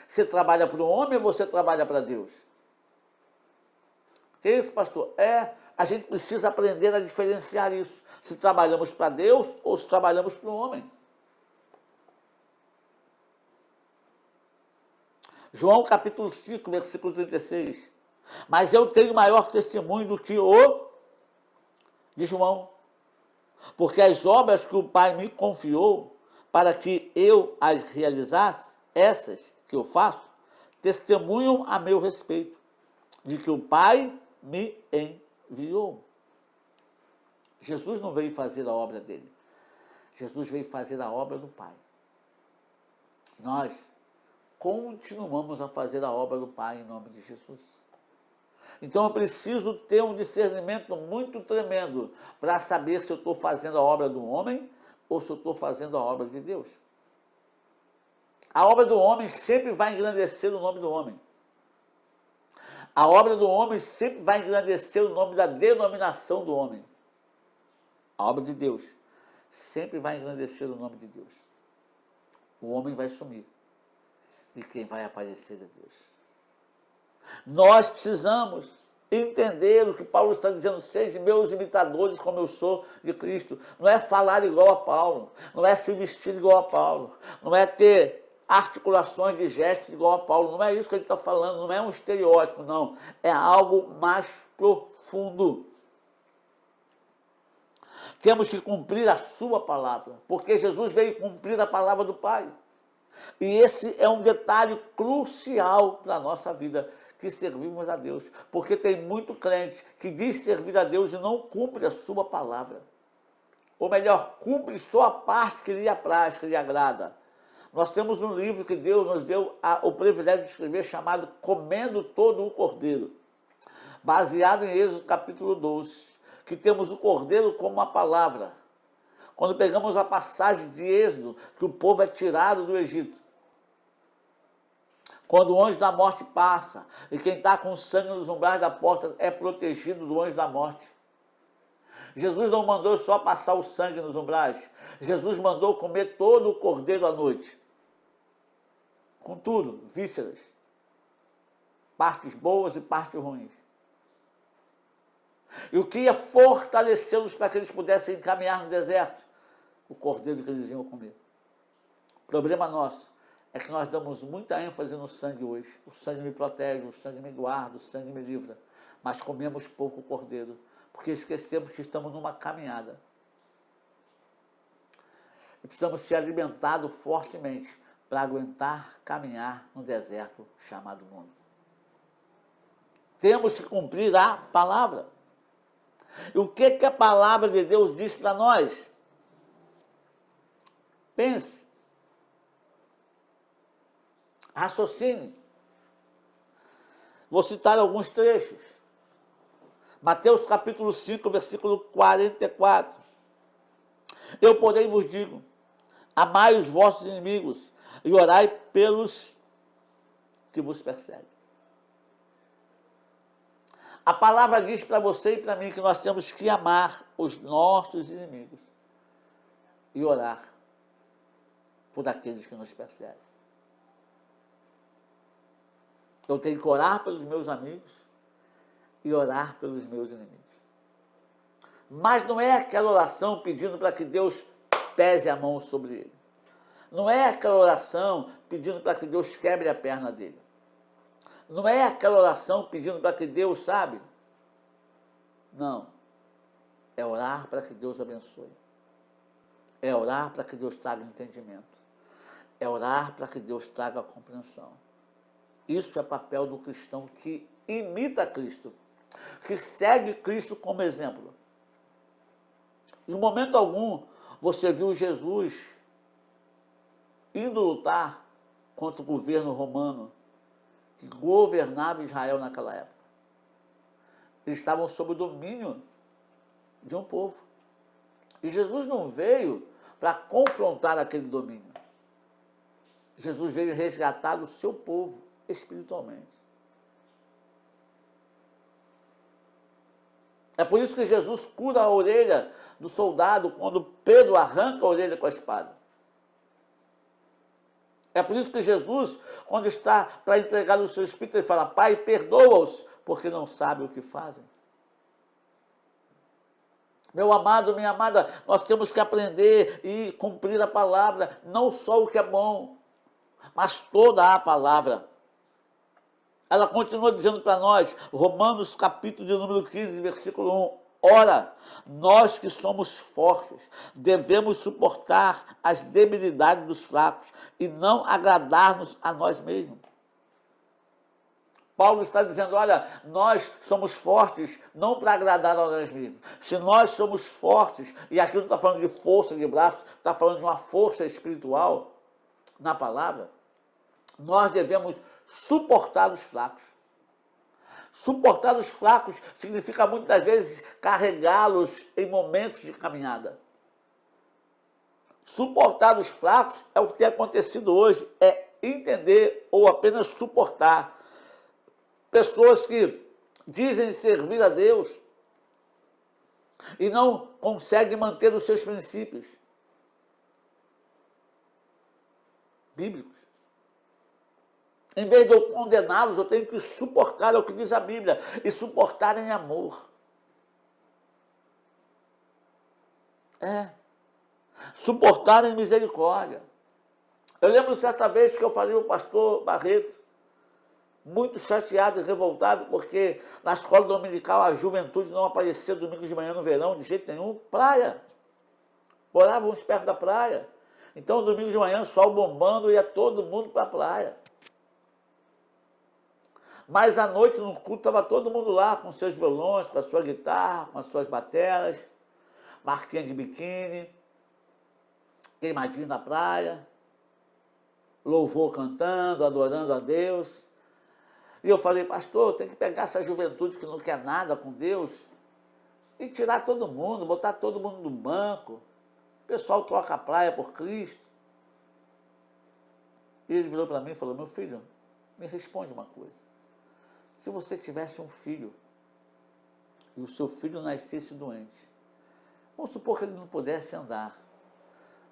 Você trabalha para o homem ou você trabalha para Deus? Que isso, pastor? A gente precisa aprender a diferenciar isso. Se trabalhamos para Deus ou se trabalhamos para o homem. João capítulo 5, versículo 36. Mas eu tenho maior testemunho do que o de João, porque as obras que o Pai me confiou para que eu as realizasse, essas que eu faço, testemunham a meu respeito, de que o Pai me enviou. Jesus não veio fazer a obra dele. Jesus veio fazer a obra do Pai. Nós continuamos a fazer a obra do Pai em nome de Jesus. Então eu preciso ter um discernimento muito tremendo para saber se eu estou fazendo a obra do homem ou se eu estou fazendo a obra de Deus. A obra do homem sempre vai engrandecer o nome do homem. A obra do homem sempre vai engrandecer o nome da denominação do homem. A obra de Deus sempre vai engrandecer o nome de Deus. O homem vai sumir e quem vai aparecer é Deus. Nós precisamos entender o que Paulo está dizendo, sejam meus imitadores como eu sou de Cristo. Não é falar igual a Paulo, não é se vestir igual a Paulo, não é ter articulações de gestos igual a Paulo, não é isso que ele está falando, não é um estereótipo, não. É algo mais profundo. Temos que cumprir a sua palavra, porque Jesus veio cumprir a palavra do Pai. E esse é um detalhe crucial para a nossa vida, que servimos a Deus. Porque tem muito crente que diz servir a Deus e não cumpre a sua palavra. Ou melhor, cumpre só a parte que lhe apraz, que lhe agrada. Nós temos um livro que Deus nos deu o privilégio de escrever, chamado Comendo Todo o Cordeiro, baseado em Êxodo capítulo 12, que temos o cordeiro como uma palavra. Quando pegamos a passagem de Êxodo, que o povo é tirado do Egito, quando o anjo da morte passa, e quem está com sangue nos umbrais da porta é protegido do anjo da morte. Jesus não mandou só passar o sangue nos umbrais. Jesus mandou comer todo o cordeiro à noite. Com tudo, vísceras. Partes boas e partes ruins. E o que ia fortalecê-los para que eles pudessem caminhar no deserto? O cordeiro que eles iam comer. O problema nosso é que nós damos muita ênfase no sangue hoje. O sangue me protege, o sangue me guarda, o sangue me livra. Mas comemos pouco cordeiro, porque esquecemos que estamos numa caminhada. E precisamos ser alimentados fortemente para aguentar caminhar no deserto chamado mundo. Temos que cumprir a palavra. E o que a palavra de Deus diz para nós? Pense. Raciocine. Vou citar alguns trechos. Mateus capítulo 5, versículo 44. Eu, porém, vos digo, amai os vossos inimigos e orai pelos que vos perseguem. A palavra diz para você e para mim que nós temos que amar os nossos inimigos e orar por aqueles que nos perseguem. Eu tenho que orar pelos meus amigos e orar pelos meus inimigos. Mas não é aquela oração pedindo para que Deus pese a mão sobre ele. Não é aquela oração pedindo para que Deus quebre a perna dele. Não é aquela oração pedindo para que Deus, sabe? Não. É orar para que Deus abençoe. É orar para que Deus traga entendimento. É orar para que Deus traga compreensão. Isso é papel do cristão que imita Cristo, que segue Cristo como exemplo. Em momento algum, você viu Jesus indo lutar contra o governo romano que governava Israel naquela época. Eles estavam sob o domínio de um povo. E Jesus não veio para confrontar aquele domínio. Jesus veio resgatar o seu povo espiritualmente. É por isso que Jesus cura a orelha do soldado quando Pedro arranca a orelha com a espada. É por isso que Jesus, quando está para entregar o seu espírito, ele fala: Pai, perdoa-os, porque não sabem o que fazem. Meu amado, minha amada, nós temos que aprender e cumprir a palavra, não só o que é bom, mas toda a palavra. Ela continua dizendo para nós, Romanos capítulo de número 15, versículo 1, ora, nós que somos fortes, devemos suportar as debilidades dos fracos e não agradar-nos a nós mesmos. Paulo está dizendo, olha, nós somos fortes não para agradar a nós mesmos. Se nós somos fortes, e aqui não está falando de força de braço, está falando de uma força espiritual na palavra, nós devemos suportar os fracos. Suportar os fracos significa muitas vezes carregá-los em momentos de caminhada. Suportar os fracos é o que tem acontecido hoje, é entender ou apenas suportar. Pessoas que dizem servir a Deus e não conseguem manter os seus princípios bíblicos. Em vez de eu condená-los, eu tenho que suportar, é o que diz a Bíblia, e suportar em amor. Suportar em misericórdia. Eu lembro certa vez que eu falei ao pastor Barreto, muito chateado e revoltado, porque na escola dominical a juventude não aparecia domingo de manhã no verão, de jeito nenhum, praia. Morávamos perto da praia. Então, domingo de manhã, sol bombando, ia todo mundo para a praia. Mas à noite, no culto, estava todo mundo lá, com seus violões, com a sua guitarra, com as suas bateras, marquinha de biquíni, queimadinho na praia, louvor cantando, adorando a Deus. E eu falei, pastor, tem que pegar essa juventude que não quer nada com Deus e tirar todo mundo, botar todo mundo no banco. O pessoal troca a praia por Cristo. E ele virou para mim e falou, meu filho, me responde uma coisa. Se você tivesse um filho e o seu filho nascesse doente, vamos supor que ele não pudesse andar,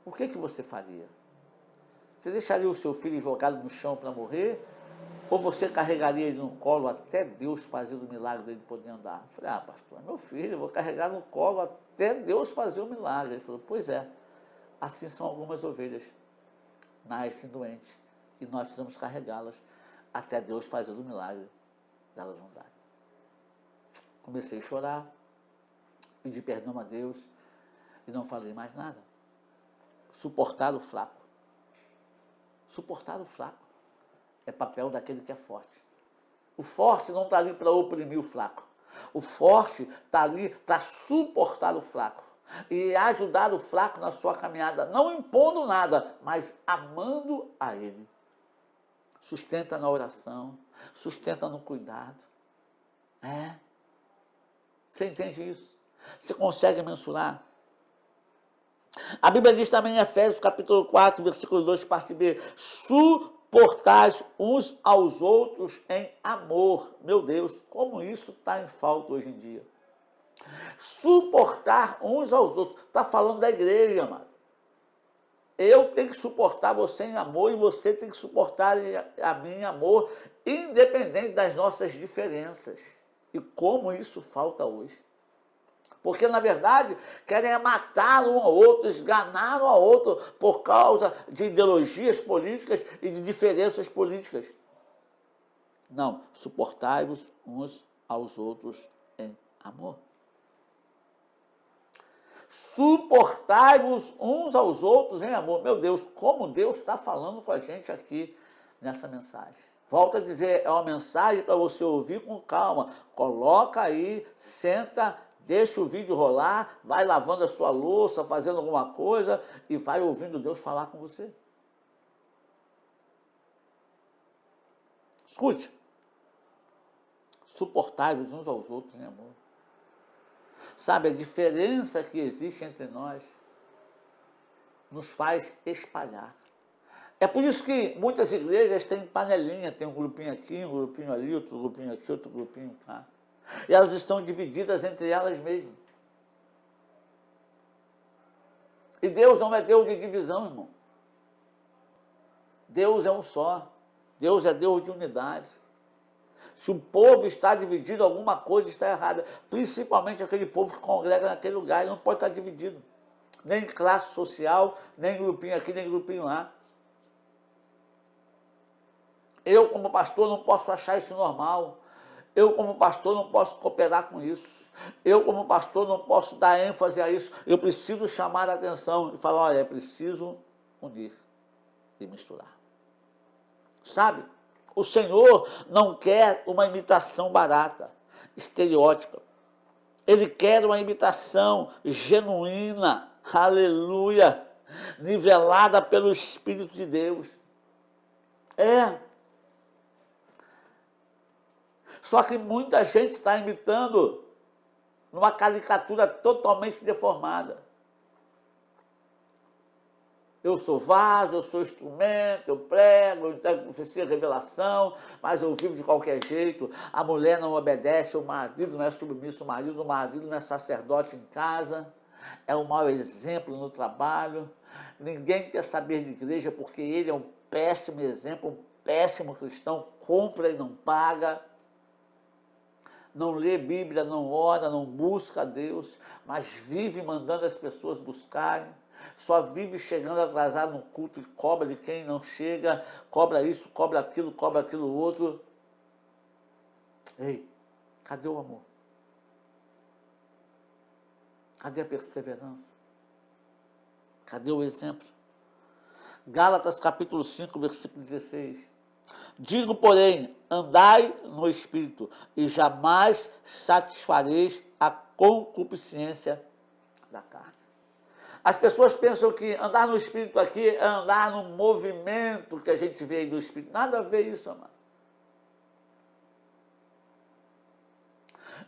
o que você faria? Você deixaria o seu filho jogado no chão para morrer? Ou você carregaria ele no colo até Deus fazer o milagre dele poder andar? Eu falei, pastor, meu filho, eu vou carregar no colo até Deus fazer o milagre. Ele falou, pois é, assim são algumas ovelhas, nascem doentes, e nós precisamos carregá-las até Deus fazer o milagre delas andarem. Comecei a chorar, pedi perdão a Deus, e não falei mais nada. Suportar o fraco. Suportar o fraco é papel daquele que é forte. O forte não está ali para oprimir o fraco. O forte está ali para suportar o fraco e ajudar o fraco na sua caminhada, não impondo nada, mas amando a ele. Sustenta na oração, sustenta no cuidado. Você entende isso? Você consegue mensurar? A Bíblia diz também em Efésios capítulo 4, versículo 2, parte B, suportais uns aos outros em amor. Meu Deus, como isso está em falta hoje em dia. Suportar uns aos outros. Está falando da igreja, amado. Eu tenho que suportar você em amor e você tem que suportar a mim em amor, independente das nossas diferenças. E como isso falta hoje. Porque, na verdade, querem matar um ao outro, esganar um ao outro por causa de ideologias políticas e de diferenças políticas. Não, suportai-vos uns aos outros em amor. Suportai-vos uns aos outros em amor. Meu Deus, como Deus está falando com a gente aqui nessa mensagem. Volto a dizer, é uma mensagem para você ouvir com calma. Coloca aí, senta, deixa o vídeo rolar, vai lavando a sua louça, fazendo alguma coisa e vai ouvindo Deus falar com você. Escute. Suportai-vos uns aos outros em amor. Sabe, a diferença que existe entre nós nos faz espalhar. É por isso que muitas igrejas têm panelinha, tem um grupinho aqui, um grupinho ali, outro grupinho aqui, outro grupinho cá. E elas estão divididas entre elas mesmas. E Deus não é Deus de divisão, irmão. Deus é um só. Deus é Deus de unidade. Se o povo está dividido, alguma coisa está errada. Principalmente aquele povo que congrega naquele lugar. Ele não pode estar dividido. Nem classe social, nem grupinho aqui, nem grupinho lá. Eu, como pastor, não posso achar isso normal. Eu, como pastor, não posso cooperar com isso. Eu, como pastor, não posso dar ênfase a isso. Eu preciso chamar a atenção e falar, olha, é preciso unir e misturar. Sabe? O Senhor não quer uma imitação barata, estereótica. Ele quer uma imitação genuína, aleluia, nivelada pelo Espírito de Deus. Só que muita gente está imitando numa caricatura totalmente deformada. Eu sou vaso, eu sou instrumento, eu prego, eu entrego profecia, revelação, mas eu vivo de qualquer jeito. A mulher não obedece, o marido não é submisso, o marido não é sacerdote em casa, é um mau exemplo no trabalho. Ninguém quer saber de igreja porque ele é um péssimo exemplo, um péssimo cristão, compra e não paga. Não lê Bíblia, não ora, não busca a Deus, mas vive mandando as pessoas buscarem. Só vive chegando atrasado no culto e cobra de quem não chega, cobra isso, cobra aquilo outro. Ei, cadê o amor? Cadê a perseverança? Cadê o exemplo? Gálatas capítulo 5, versículo 16. Digo, porém, andai no Espírito, e jamais satisfareis a concupiscência da carne. As pessoas pensam que andar no Espírito aqui é andar no movimento que a gente vê aí do Espírito. Nada a ver isso, amado.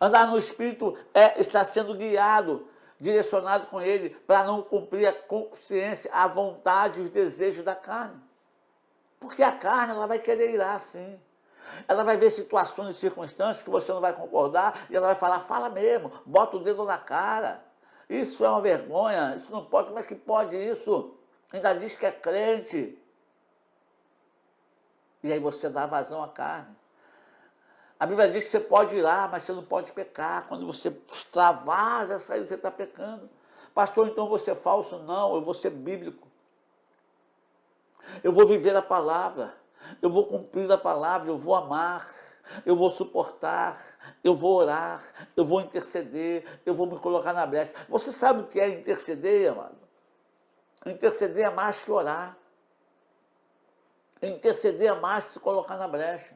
Andar no Espírito é estar sendo guiado, direcionado com Ele, para não cumprir a concupiscência, a vontade e os desejos da carne. Porque a carne, ela vai querer ir lá, sim. Ela vai ver situações e circunstâncias que você não vai concordar, e ela vai falar, fala mesmo, bota o dedo na cara. Isso é uma vergonha, isso não pode, como é que pode isso? Ainda diz que é crente. E aí você dá vazão à carne. A Bíblia diz que você pode ir lá, mas você não pode pecar. Quando você extravasa essa aí, você está pecando. Pastor, então eu vou ser falso? Não, eu vou ser bíblico. Eu vou viver a palavra, eu vou cumprir a palavra, eu vou amar, eu vou suportar, eu vou orar, eu vou interceder, eu vou me colocar na brecha. Você sabe o que é interceder, amado? Interceder é mais que orar. Interceder é mais que se colocar na brecha.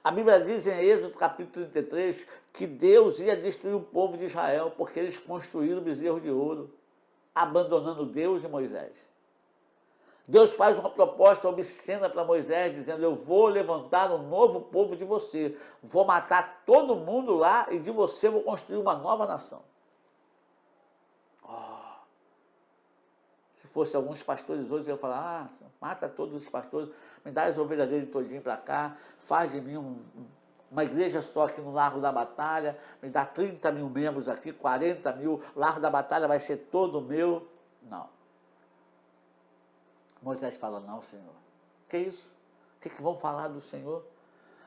A Bíblia diz em Êxodo capítulo 33 que Deus ia destruir o povo de Israel porque eles construíram bezerro de ouro, abandonando Deus e Moisés. Deus faz uma proposta obscena para Moisés, dizendo, eu vou levantar um novo povo de você, vou matar todo mundo lá e de você vou construir uma nova nação. Se fosse alguns pastores hoje, eu ia falar, mata todos os pastores, me dá as ovelhas dele todinho para cá, faz de mim uma igreja só aqui no Largo da Batalha, me dá 30 mil membros aqui, 40 mil, Largo da Batalha vai ser todo meu. Não. Moisés fala, não, Senhor. Que isso? O que vão falar do Senhor?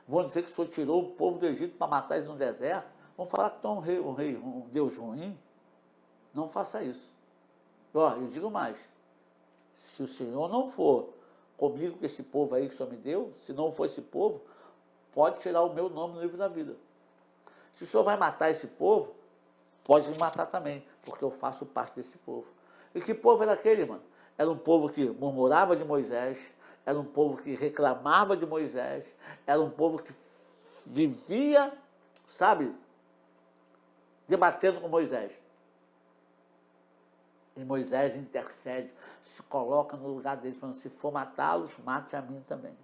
Vão dizer que o Senhor tirou o povo do Egito para matar eles no deserto? Vão falar que tu é um Deus ruim? Não faça isso. Ó, eu digo mais. Se o Senhor não for comigo com esse povo aí que o Senhor me deu, se não for esse povo, pode tirar o meu nome no livro da vida. Se o Senhor vai matar esse povo, pode me matar também, porque eu faço parte desse povo. E que povo era aquele, mano? Era um povo que murmurava de Moisés, era um povo que reclamava de Moisés, era um povo que vivia, sabe, debatendo com Moisés. E Moisés intercede, se coloca no lugar deles, falando, se for matá-los, mate a mim também.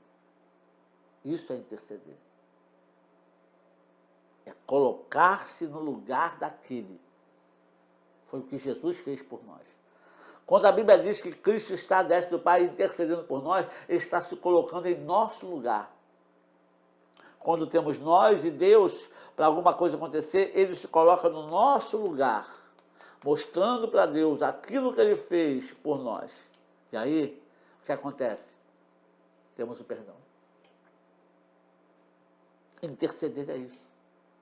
Isso é interceder. É colocar-se no lugar daquele. Foi o que Jesus fez por nós. Quando a Bíblia diz que Cristo está à destra do Pai intercedendo por nós, Ele está se colocando em nosso lugar. Quando temos nós e Deus, para alguma coisa acontecer, Ele se coloca no nosso lugar, mostrando para Deus aquilo que Ele fez por nós. E aí, o que acontece? Temos o perdão. Interceder é isso.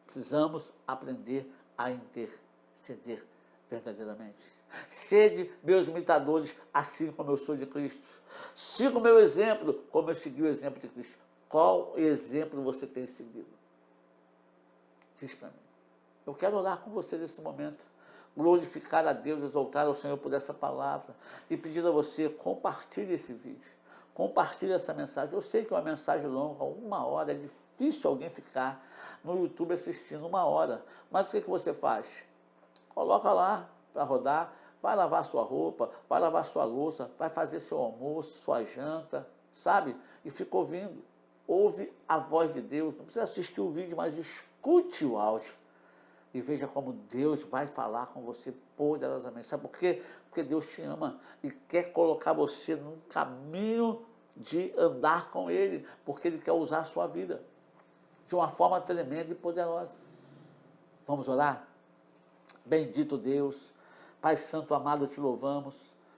Precisamos aprender a interceder verdadeiramente. Sede meus imitadores, assim como eu sou de Cristo. Siga o meu exemplo, como eu segui o exemplo de Cristo. Qual exemplo você tem seguido? Diz para mim. Eu quero orar com você nesse momento. Glorificar a Deus, exaltar ao Senhor por essa palavra. E pedir a você, compartilhe esse vídeo. Compartilhe essa mensagem. Eu sei que é uma mensagem longa, 1 hora. É difícil alguém ficar no YouTube assistindo 1 hora. Mas o que você faz? Coloca lá para rodar. Vai lavar sua roupa, vai lavar sua louça, vai fazer seu almoço, sua janta, sabe? E fica ouvindo. Ouve a voz de Deus. Não precisa assistir o vídeo, mas escute o áudio. E veja como Deus vai falar com você poderosamente. Sabe por quê? Porque Deus te ama e quer colocar você num caminho de andar com Ele, porque Ele quer usar a sua vida de uma forma tremenda e poderosa. Vamos orar? Bendito Deus, Pai Santo amado, te louvamos,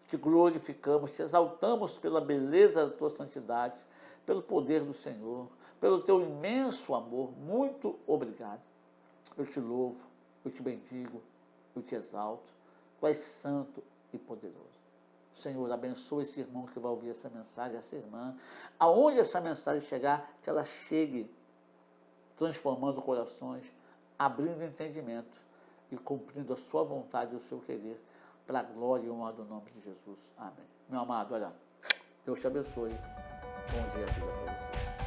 te glorificamos, te exaltamos pela beleza da tua santidade, pelo poder do Senhor, pelo teu imenso amor. Muito obrigado. Eu te louvo, eu te bendigo, eu te exalto. Tu és santo e poderoso. Senhor, abençoa esse irmão que vai ouvir essa mensagem, essa irmã. Aonde essa mensagem chegar, que ela chegue transformando corações, abrindo entendimento e cumprindo a sua vontade e o seu querer, para a glória e honra do nome de Jesus. Amém. Meu amado, olha, Deus te abençoe. Bom dia, filha, para você.